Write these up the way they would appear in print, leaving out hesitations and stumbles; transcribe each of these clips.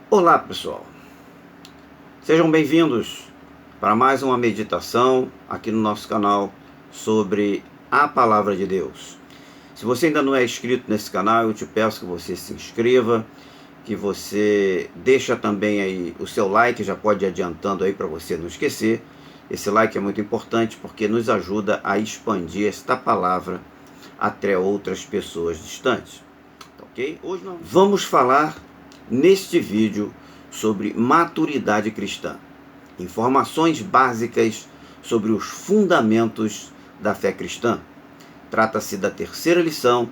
Olá pessoal, sejam bem-vindos para mais uma meditação aqui no nosso canal sobre a Palavra de Deus. Se você ainda não é inscrito nesse canal, eu te peço que você se inscreva, que você deixa também aí o seu like, já pode ir adiantando aí para você não esquecer. Esse like é muito importante porque nos ajuda a expandir esta palavra até outras pessoas distantes. Ok? Hoje nós vamos falar neste vídeo sobre maturidade cristã, informações básicas sobre os fundamentos da fé cristã. Trata-se da terceira lição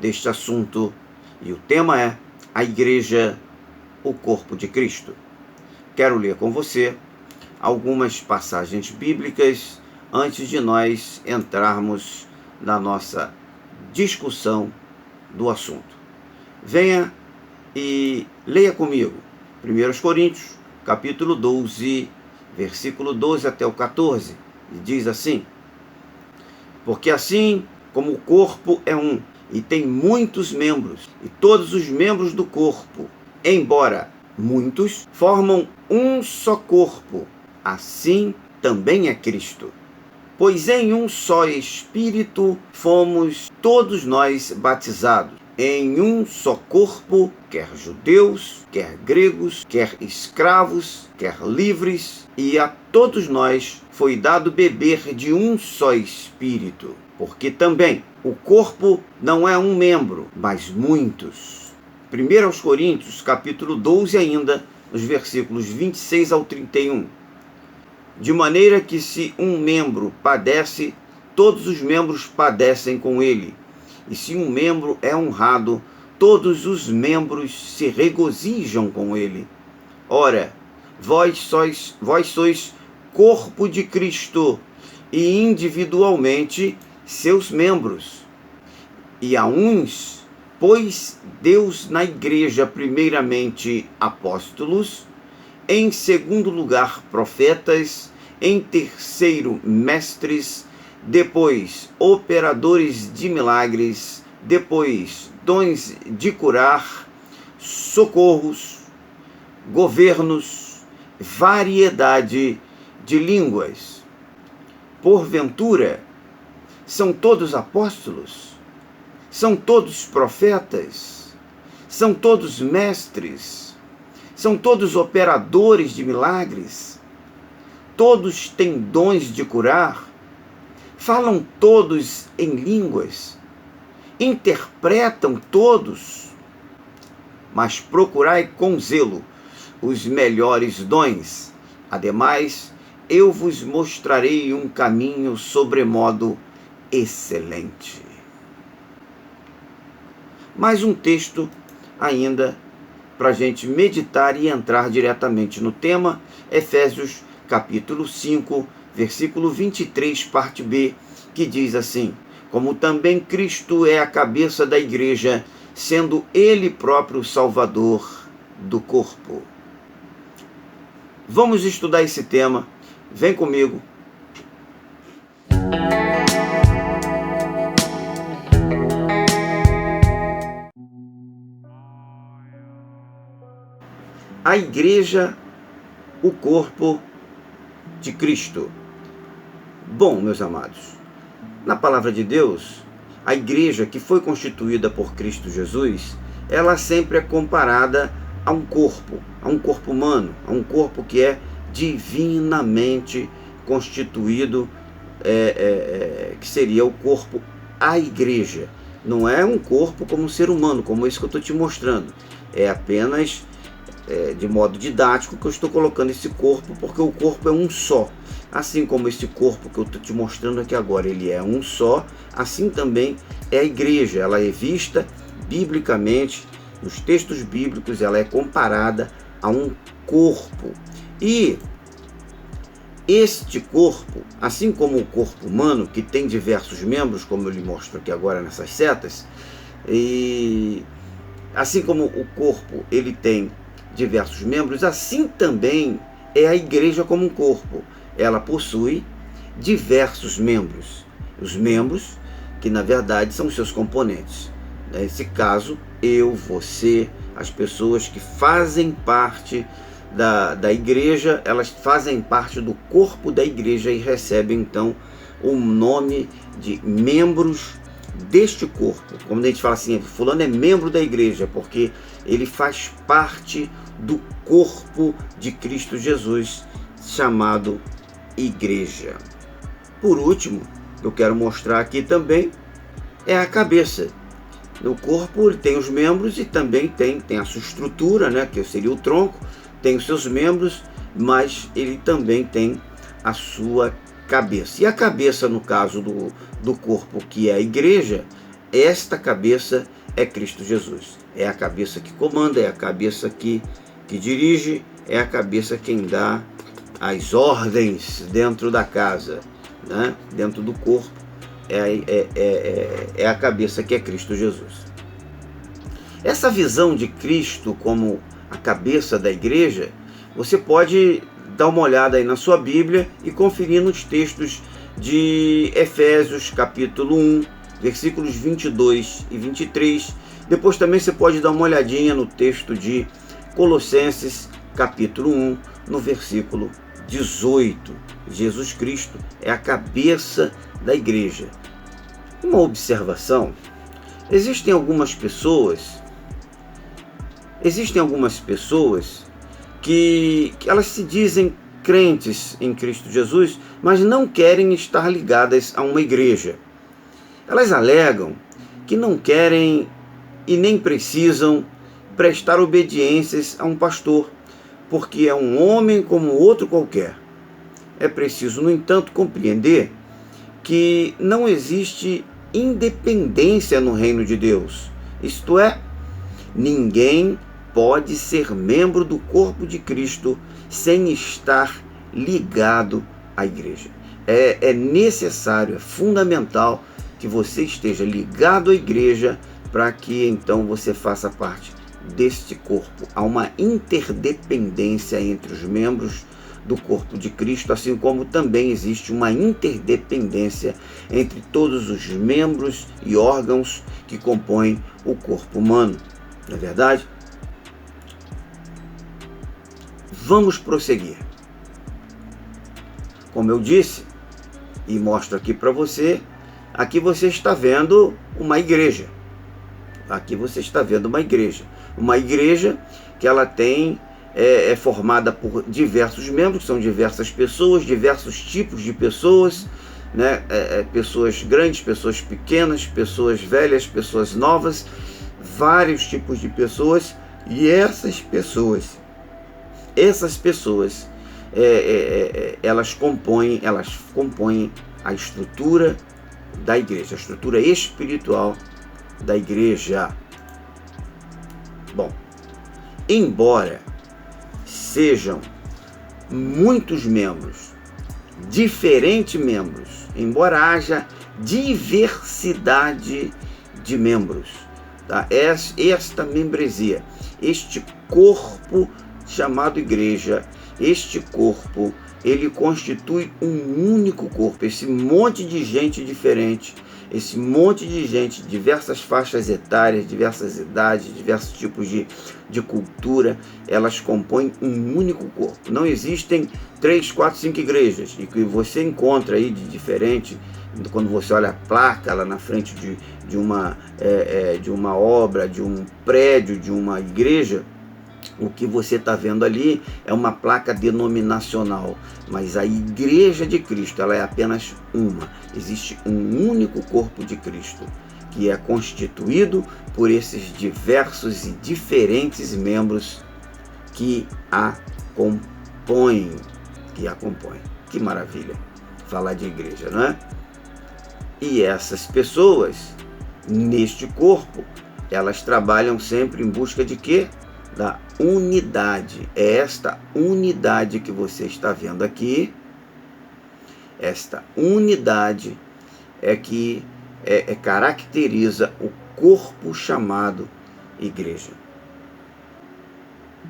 deste assunto e o tema é a Igreja, o corpo de Cristo. Quero ler com você algumas passagens bíblicas antes de nós entrarmos na nossa discussão do assunto. Venha e leia comigo 1 Coríntios, capítulo 12, versículo 12 até o 14, e diz assim: porque assim como o corpo é um, e tem muitos membros, e todos os membros do corpo, embora muitos, formam um só corpo, assim também é Cristo. Pois em um só Espírito fomos todos nós batizados, em um só corpo, quer judeus, quer gregos, quer escravos, quer livres, e a todos nós foi dado beber de um só Espírito. Porque também o corpo não é um membro, mas muitos. 1 Coríntios, capítulo 12 ainda, nos versículos 26 ao 31. De maneira que se um membro padece, todos os membros padecem com ele. E se um membro é honrado, todos os membros se regozijam com ele. Ora, vós sois corpo de Cristo, e individualmente seus membros. E a uns pôs Deus na igreja primeiramente apóstolos, em segundo lugar profetas, em terceiro mestres, depois operadores de milagres, depois dons de curar, socorros, governos, variedade de línguas. Porventura, são todos apóstolos? São todos profetas? São todos mestres? São todos operadores de milagres? Todos têm dons de curar? Falam todos em línguas? Interpretam todos? Mas procurai com zelo os melhores dons. Ademais, eu vos mostrarei um caminho sobremodo excelente. Mais um texto ainda para a gente meditar e entrar diretamente no tema, Efésios capítulo 5, versículo 23, parte B, que diz assim: como também Cristo é a cabeça da igreja, sendo Ele próprio o Salvador do corpo. Vamos estudar esse tema, vem comigo. A igreja, o corpo de Cristo. Bom, meus amados, na palavra de Deus, a igreja que foi constituída por Cristo Jesus, ela sempre é comparada a um corpo humano, a um corpo que é divinamente constituído, que seria o corpo, a igreja. Não é um corpo como um ser humano, como esse que eu estou te mostrando. É apenas de modo didático que eu estou colocando esse corpo, porque o corpo é um só. Assim como esse corpo que eu estou te mostrando aqui agora, ele é um só, assim também é a igreja. Ela é vista biblicamente, nos textos bíblicos, ela é comparada a um corpo. E este corpo, assim como o corpo humano, que tem diversos membros, como eu lhe mostro aqui agora nessas setas, e assim como o corpo ele tem diversos membros, assim também é a igreja como um corpo. Ela possui diversos membros. Os membros, que na verdade são seus componentes. Nesse caso, eu, você, as pessoas que fazem parte da igreja, elas fazem parte do corpo da igreja e recebem então o nome de membros deste corpo. Como a gente fala assim, fulano é membro da igreja, porque ele faz parte do corpo de Cristo Jesus, chamado igreja. Por último, eu quero mostrar aqui também é a cabeça. No corpo ele tem os membros e também tem a sua estrutura, né, que seria o tronco, tem os seus membros, mas ele também tem a sua cabeça. E a cabeça, no caso do corpo, que é a igreja, esta cabeça é Cristo Jesus. É a cabeça que comanda, é a cabeça que dirige, é a cabeça quem dá as ordens dentro da casa, né? Dentro do corpo, é a cabeça que é Cristo Jesus. Essa visão de Cristo como a cabeça da igreja, você pode dar uma olhada aí na sua Bíblia e conferir nos textos de Efésios capítulo 1, versículos 22 e 23. Depois também você pode dar uma olhadinha no texto de Colossenses capítulo 1, no versículo 18. Jesus Cristo é a cabeça da igreja. Uma observação: existem algumas pessoas que elas se dizem crentes em Cristo Jesus, mas não querem estar ligadas a uma igreja. Elas alegam que não querem e nem precisam prestar obediências a um pastor, porque é um homem como outro qualquer. É preciso, no entanto, compreender que não existe independência no reino de Deus. Isto é, ninguém pode ser membro do corpo de Cristo sem estar ligado à igreja. É necessário, é fundamental que você esteja ligado à igreja para que então você faça parte deste corpo. Há uma interdependência entre os membros do corpo de Cristo, assim como também existe uma interdependência entre todos os membros e órgãos que compõem o corpo humano. Não é verdade? Vamos prosseguir. Como eu disse, e mostro aqui para você, aqui você está vendo uma igreja. Aqui você está vendo uma igreja. Uma igreja que ela tem, é formada por diversos membros, que são diversas pessoas, diversos tipos de pessoas, né? Pessoas grandes, pessoas pequenas, pessoas velhas, pessoas novas, vários tipos de pessoas. E essas pessoas elas compõem a estrutura da igreja, a estrutura espiritual da igreja. Bom, embora sejam muitos membros, diferentes membros, embora haja diversidade de membros, tá? Esta membresia, este corpo chamado igreja, este corpo, ele constitui um único corpo. Esse monte de gente diferente, esse monte de gente, diversas faixas etárias, diversas idades, diversos tipos de cultura, elas compõem um único corpo. Não existem 3, 4, 5 igrejas, e que você encontra aí de diferente, quando você olha a placa lá na frente de uma obra, de um prédio, de uma igreja, o que você está vendo ali é uma placa denominacional, mas a igreja de Cristo, ela é apenas uma. Existe um único corpo de Cristo, que é constituído por esses diversos e diferentes membros que a compõem. Que maravilha falar de igreja, não é? E essas pessoas, neste corpo, elas trabalham sempre em busca de quê? Da unidade. É esta unidade que você está vendo aqui. Esta unidade é que caracteriza o corpo chamado igreja.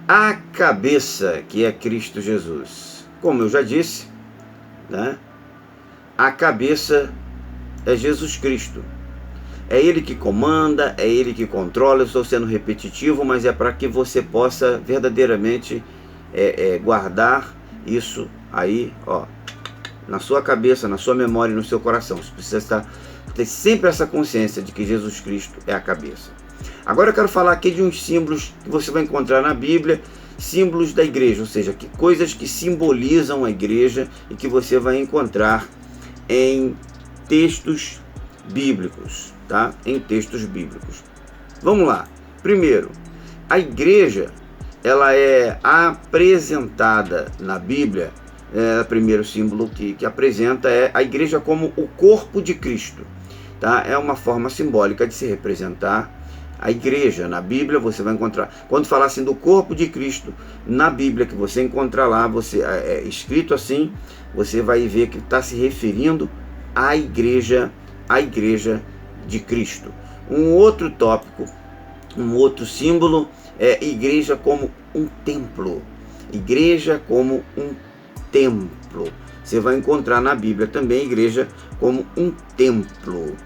A cabeça, que é Cristo Jesus. Como eu já disse, né? A cabeça é Jesus Cristo. É Ele que comanda, é Ele que controla. Eu estou sendo repetitivo, mas é para que você possa verdadeiramente guardar isso aí, ó, na sua cabeça, na sua memória e no seu coração. Você precisa ter sempre essa consciência de que Jesus Cristo é a cabeça. Agora eu quero falar aqui de uns símbolos que você vai encontrar na Bíblia, símbolos da igreja, ou seja, coisas que simbolizam a igreja e que você vai encontrar em textos bíblicos, tá? Em textos bíblicos. Vamos lá. Primeiro, a igreja, ela é apresentada na Bíblia. O primeiro símbolo que apresenta é a igreja como o corpo de Cristo, tá? É uma forma simbólica de se representar a igreja. Na Bíblia você vai encontrar, quando falar assim do corpo de Cristo, na Bíblia que você encontrar lá, escrito assim, você vai ver que está se referindo à igreja de Cristo. Um outro tópico, um outro símbolo é igreja como um templo. Igreja como um templo. Você vai encontrar na Bíblia também a igreja como um templo.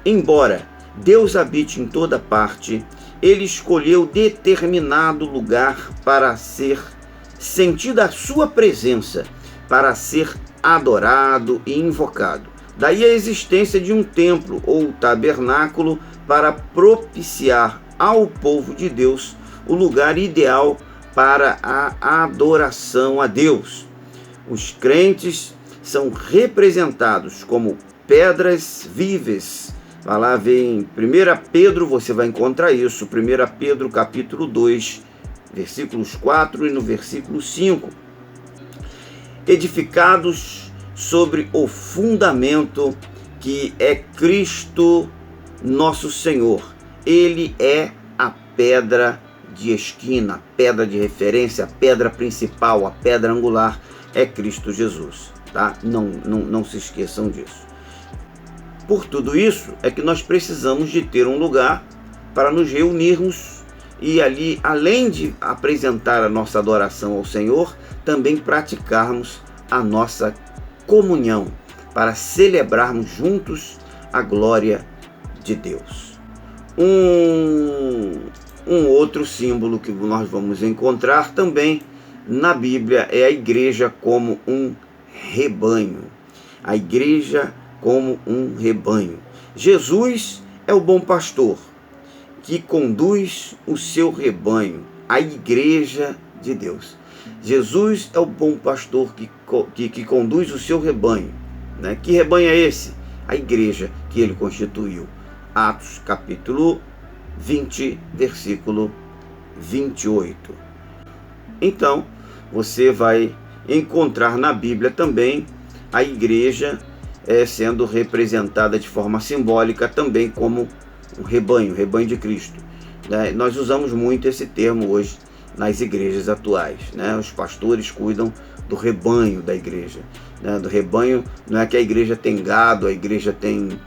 Embora Deus habite em toda parte, Ele escolheu determinado lugar para ser sentida a sua presença, para ser adorado e invocado. Daí a existência de um templo ou tabernáculo para propiciar ao povo de Deus o lugar ideal para a adoração a Deus. Os crentes são representados como pedras vivas. Vai lá ver em 1 Pedro, você vai encontrar isso, 1 Pedro capítulo 2, versículos 4 e no versículo 5. Edificados sobre o fundamento que é Cristo nosso Senhor. Ele é a pedra de esquina, a pedra de referência, a pedra principal, a pedra angular é Cristo Jesus, tá? Não se esqueçam disso. Por tudo isso é que nós precisamos de ter um lugar para nos reunirmos e ali, além de apresentar a nossa adoração ao Senhor, também praticarmos a nossa comunhão, para celebrarmos juntos a glória de Deus. Um outro símbolo que nós vamos encontrar também na Bíblia é a igreja como um rebanho. A igreja como um rebanho. Jesus é o bom pastor que conduz o seu rebanho, a igreja de Deus. Jesus é o bom pastor que conduz o seu rebanho, né? Que rebanho é esse? A igreja que ele constituiu. Atos capítulo 20, versículo 28. Então, você vai encontrar na Bíblia também a igreja sendo representada de forma simbólica também como o rebanho de Cristo. Nós usamos muito esse termo hoje nas igrejas atuais, né? Os pastores cuidam do rebanho da igreja, né? Do rebanho, não é que a igreja tem gado, a igreja tem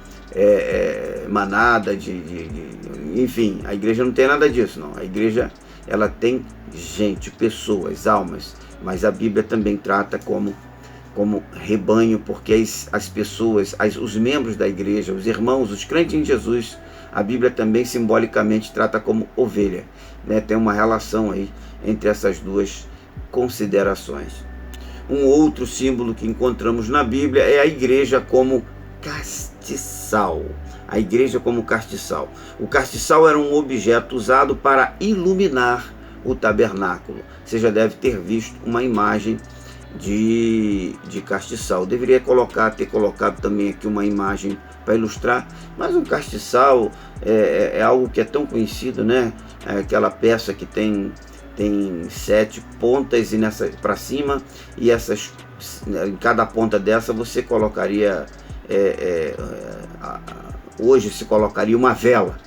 manada enfim, a igreja não tem nada disso, não. A igreja, ela tem gente, pessoas, almas, mas a Bíblia também trata como rebanho, porque as pessoas, os membros da igreja, os irmãos, os crentes em Jesus, a Bíblia também simbolicamente trata como ovelha, né? Tem uma relação aí entre essas duas considerações. Um outro símbolo que encontramos na Bíblia é a igreja como castiçal. A igreja como castiçal. O castiçal era um objeto usado para iluminar o tabernáculo. Você já deve ter visto uma imagem de castiçal. Deveria ter colocado também aqui uma imagem para ilustrar, mas um castiçal é algo que é tão conhecido, né? É aquela peça que tem 7 pontas e nessa para cima, e em cada ponta dessa você colocaria hoje se colocaria uma vela,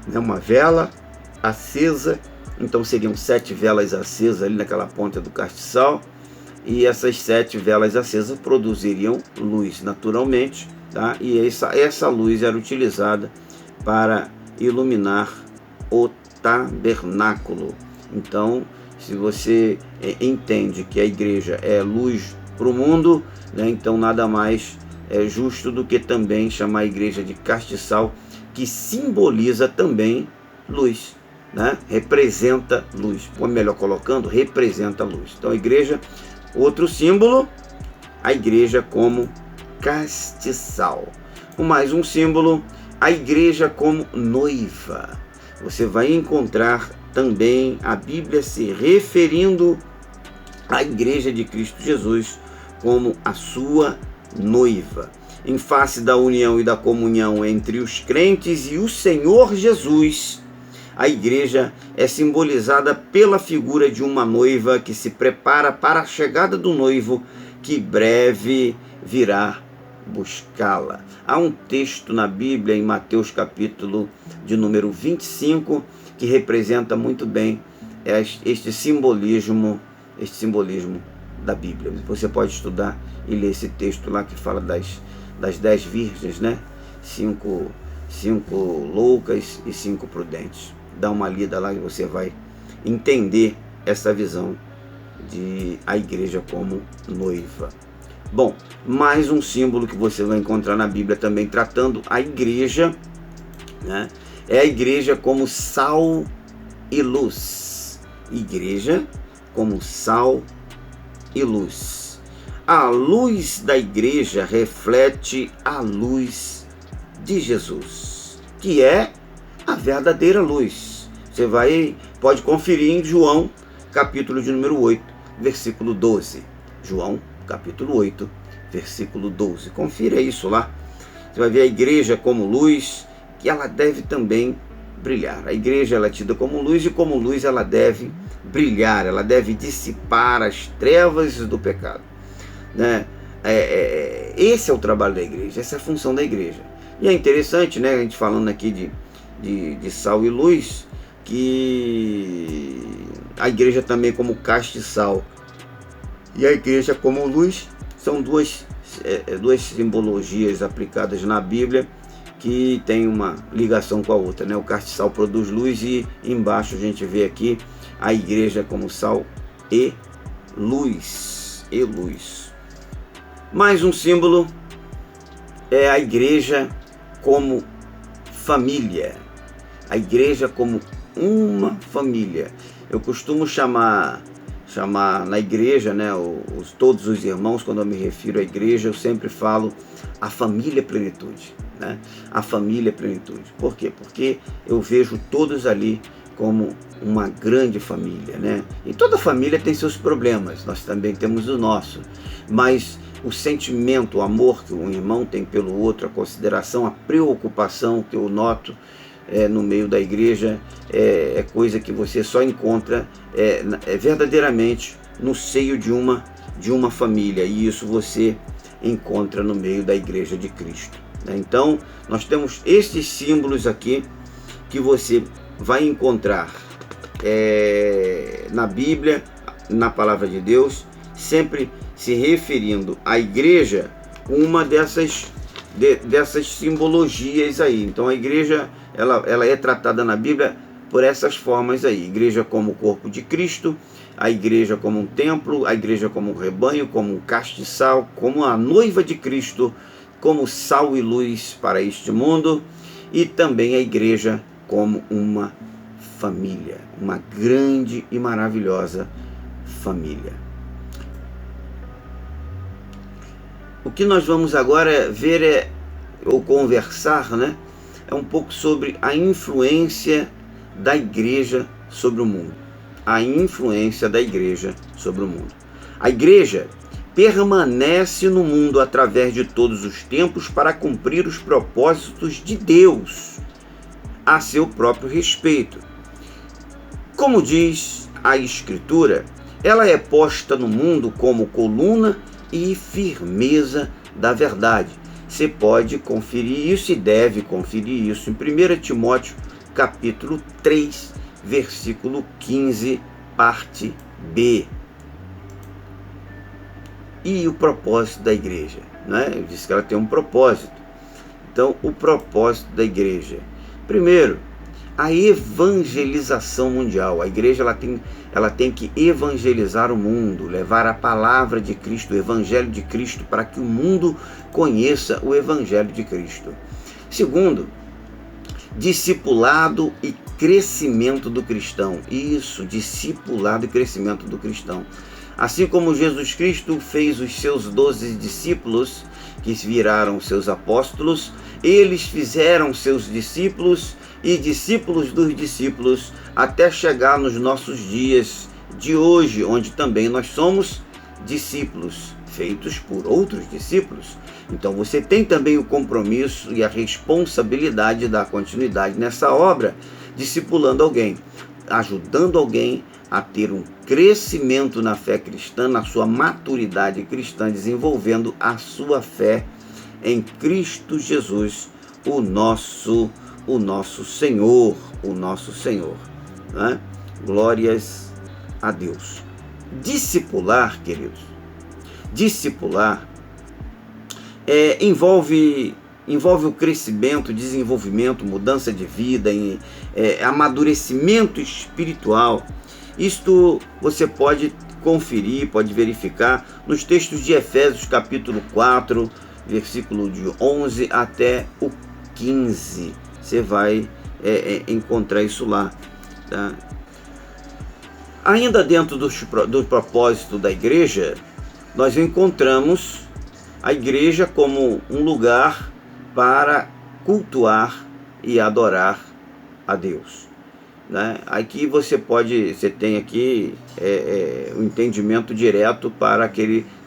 né? Uma vela acesa. Então seriam 7 velas acesas ali naquela ponta do castiçal, e essas 7 velas acesas produziriam luz naturalmente, tá? E essa luz era utilizada para iluminar o tabernáculo. Então, se você entende que a igreja é luz para o mundo, né? Então nada mais é justo do que também chamar a igreja de castiçal, que simboliza também luz, né? Representa luz, ou melhor colocando, representa luz. Então a igreja, outro símbolo, a igreja como castiçal. Mais um símbolo, a igreja como noiva. Você vai encontrar também a Bíblia se referindo à igreja de Cristo Jesus como a sua noiva. Em face da união e da comunhão entre os crentes e o Senhor Jesus, a igreja é simbolizada pela figura de uma noiva que se prepara para a chegada do noivo, que breve virá buscá-la. Há um texto na Bíblia, em Mateus capítulo de número 25, que representa muito bem este simbolismo da Bíblia. Você pode estudar e ler esse texto lá que fala das 10 virgens, né? 5 loucas e 5 prudentes. Dá uma lida lá e você vai entender essa visão de a igreja como noiva. Bom, mais um símbolo que você vai encontrar na Bíblia também tratando a igreja, né? É a igreja como sal e luz. Igreja como sal e luz. A luz da igreja reflete a luz de Jesus, que é a verdadeira luz. Você pode conferir em João, capítulo de número 8, versículo 12. João, capítulo 8, versículo 12. Confira isso lá. Você vai ver a igreja como luz, que ela deve também brilhar. A igreja ela é tida como luz, e como luz ela deve brilhar, ela deve dissipar as trevas do pecado, né? Esse é o trabalho da igreja, essa é a função da igreja. E é interessante, né, a gente falando aqui de sal e luz, que a igreja também como castiçal e a igreja como luz são duas simbologias aplicadas na Bíblia que tem uma ligação com a outra, né? O castiçal produz luz e embaixo a gente vê aqui a igreja como sal e luz. Mais um símbolo é a igreja como família. A igreja como uma família. Eu costumo chamar na igreja, né, todos os irmãos, quando eu me refiro à igreja, eu sempre falo a família plenitude, né? A família plenitude. Por quê? Porque eu vejo todos ali como uma grande família, né? E toda família tem seus problemas, nós também temos o nosso, mas o sentimento, o amor que um irmão tem pelo outro, a consideração, a preocupação que eu noto no meio da igreja é coisa que você só encontra verdadeiramente no seio de uma família, e isso você encontra no meio da igreja de Cristo, né? Então nós temos esses símbolos aqui que você vai encontrar na Bíblia, na palavra de Deus, sempre se referindo à igreja, uma dessas simbologias aí. Então a igreja ela é tratada na Bíblia por essas formas aí: igreja como o corpo de Cristo, a igreja como um templo, a igreja como um rebanho, como um castiçal, como a noiva de Cristo, como sal e luz para este mundo, e também a igreja como uma família, uma grande e maravilhosa família. O que nós vamos agora ver ou conversar, né, é um pouco sobre a influência da igreja sobre o mundo. A influência da igreja sobre o mundo. A igreja permanece no mundo através de todos os tempos para cumprir os propósitos de Deus a seu próprio respeito. Como diz a Escritura, ela é posta no mundo como coluna e firmeza da verdade. Você pode conferir isso e deve conferir isso em 1 Timóteo capítulo 3, versículo 15, parte B. E o propósito da igreja, né? Eu disse que ela tem um propósito. Então, o propósito da igreja: primeiro, a evangelização mundial. A igreja ela tem que evangelizar o mundo, levar a palavra de Cristo, o evangelho de Cristo, para que o mundo conheça o evangelho de Cristo. Segundo, discipulado e crescimento do cristão. Isso, discipulado e crescimento do cristão. Assim como Jesus Cristo fez os seus 12 discípulos, que viraram seus apóstolos, eles fizeram seus discípulos e discípulos dos discípulos, até chegar nos nossos dias de hoje, onde também nós somos discípulos, feitos por outros discípulos. Então você tem também o compromisso e a responsabilidade de dar continuidade nessa obra, discipulando alguém, ajudando alguém a ter um crescimento na fé cristã, na sua maturidade cristã, desenvolvendo a sua fé em Cristo Jesus, o nosso Senhor, né? Glórias a Deus. Discipular, queridos, discipular envolve o crescimento, desenvolvimento, mudança de vida, amadurecimento espiritual. Isto você pode conferir, pode verificar nos textos de Efésios capítulo 4, versículo de 11 até o 15. Você vai encontrar isso lá, tá? Ainda dentro do propósito da igreja, nós encontramos a igreja como um lugar para cultuar e adorar a Deus, né? Aqui você tem aqui o entendimento direto para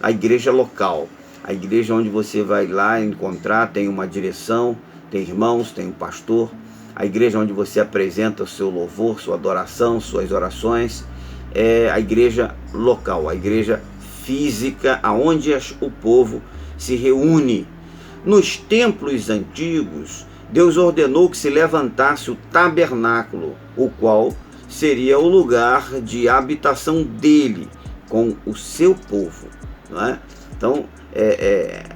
a igreja local, a igreja onde você vai lá encontrar, tem uma direção, tem irmãos, tem um pastor, a igreja onde você apresenta o seu louvor, sua adoração, suas orações, é a igreja local, a igreja física, aonde o povo se reúne. Nos templos antigos, Deus ordenou que se levantasse o tabernáculo, o qual seria o lugar de habitação dele com o seu povo, não é? Então,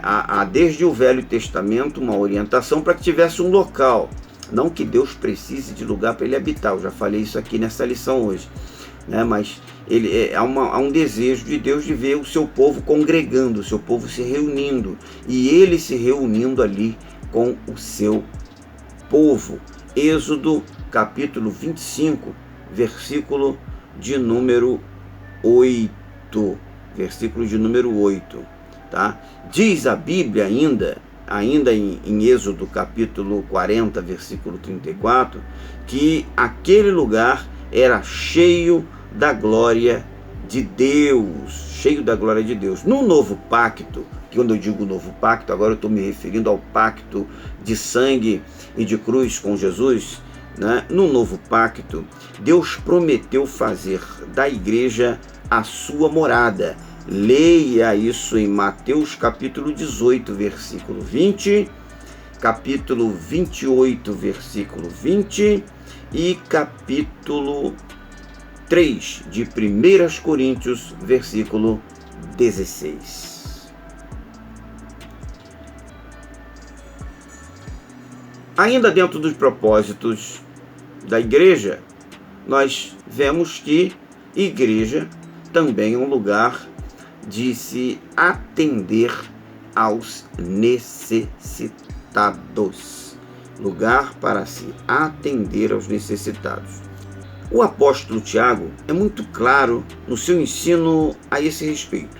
há desde o Velho Testamento uma orientação para que tivesse um local, não que Deus precise de lugar para ele habitar, eu já falei isso aqui nessa lição hoje, né? Mas há um desejo de Deus de ver o seu povo congregando, o seu povo se reunindo, e ele se reunindo ali com o seu povo. Êxodo capítulo 25, versículo de número 8. Versículo de número 8. Tá? Diz a Bíblia ainda em Êxodo capítulo 40, versículo 34, que aquele lugar era cheio da glória de Deus, cheio da glória de Deus. No novo pacto, que quando eu digo novo pacto, agora eu estou me referindo ao pacto de sangue e de cruz com Jesus, né? No novo pacto, Deus prometeu fazer da igreja a sua morada. Leia isso em Mateus capítulo 18, versículo 20, capítulo 28, versículo 20 e capítulo 3 de 1 Coríntios, versículo 16. Ainda dentro dos propósitos da igreja, nós vemos que igreja também é um lugar de se atender aos necessitados. Lugar para se atender aos necessitados. O apóstolo Tiago é muito claro no seu ensino a esse respeito,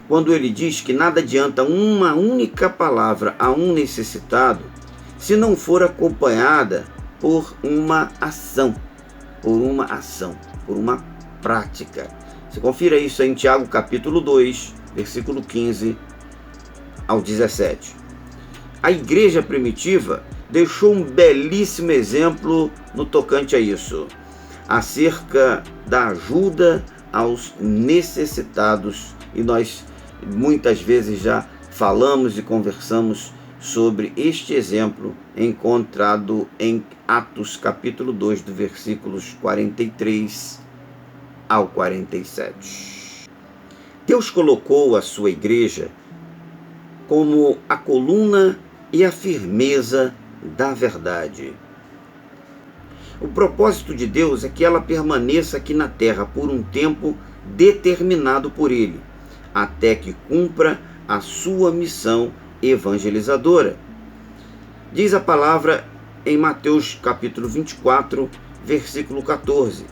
quando ele diz que nada adianta uma única palavra a um necessitado se não for acompanhada por uma ação, por uma prática. Você confira isso em Tiago capítulo 2, versículo 15 ao 17. A igreja primitiva deixou um belíssimo exemplo no tocante a isso, acerca da ajuda aos necessitados, e nós muitas vezes já falamos e conversamos sobre este exemplo encontrado em Atos capítulo 2, do versículos 43 ao 47. Deus colocou a sua igreja como a coluna e a firmeza da verdade. O propósito de Deus é que ela permaneça aqui na terra por um tempo determinado por Ele, até que cumpra a sua missão evangelizadora. Diz a palavra em Mateus capítulo 24, versículo 14.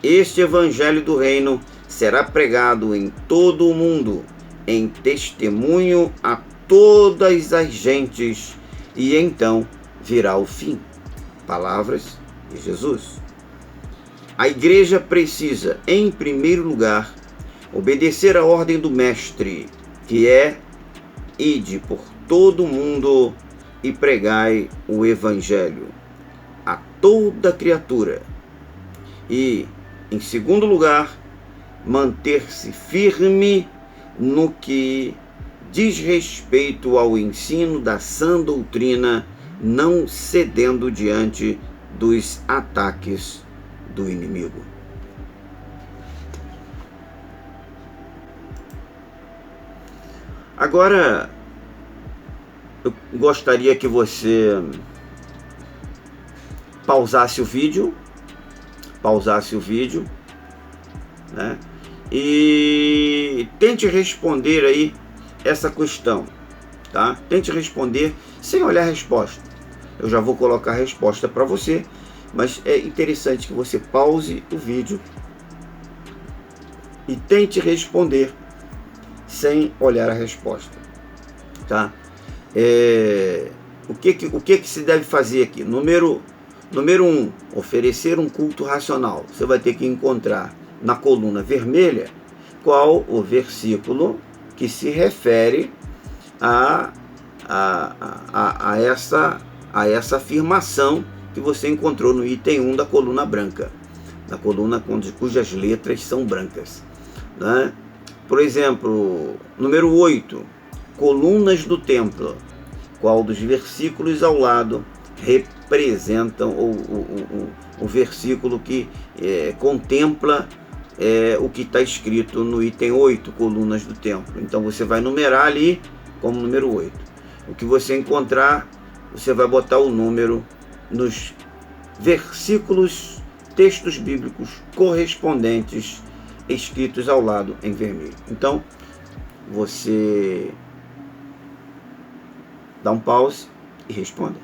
Este evangelho do reino será pregado em todo o mundo, em testemunho a todas as gentes, e então virá o fim. Palavras de Jesus. A igreja precisa, em primeiro lugar, obedecer a ordem do Mestre, que é: ide por todo o mundo e pregai o evangelho a toda criatura. E, em segundo lugar, manter-se firme no que diz respeito ao ensino da sã doutrina, não cedendo diante dos ataques do inimigo. Agora, eu gostaria que você pausasse o vídeo, né? E tente responder aí essa questão, tá? Tente responder sem olhar a resposta. Eu já vou colocar a resposta para você, mas é interessante que você pause o vídeo e tente responder sem olhar a resposta, tá? O que se deve fazer aqui? Número 1, oferecer um culto racional. Você vai ter que encontrar na coluna vermelha qual o versículo que se refere a essa afirmação que você encontrou no item 1 da coluna branca, da coluna cujas letras são brancas, né? Por exemplo, número 8, colunas do templo. Qual dos versículos ao lado representam o versículo que contempla o que está escrito no item 8, colunas do templo. Então você vai numerar ali como número 8. O que você encontrar, você vai botar o número nos versículos, textos bíblicos correspondentes escritos ao lado em vermelho. Então, você dá um pause e responda.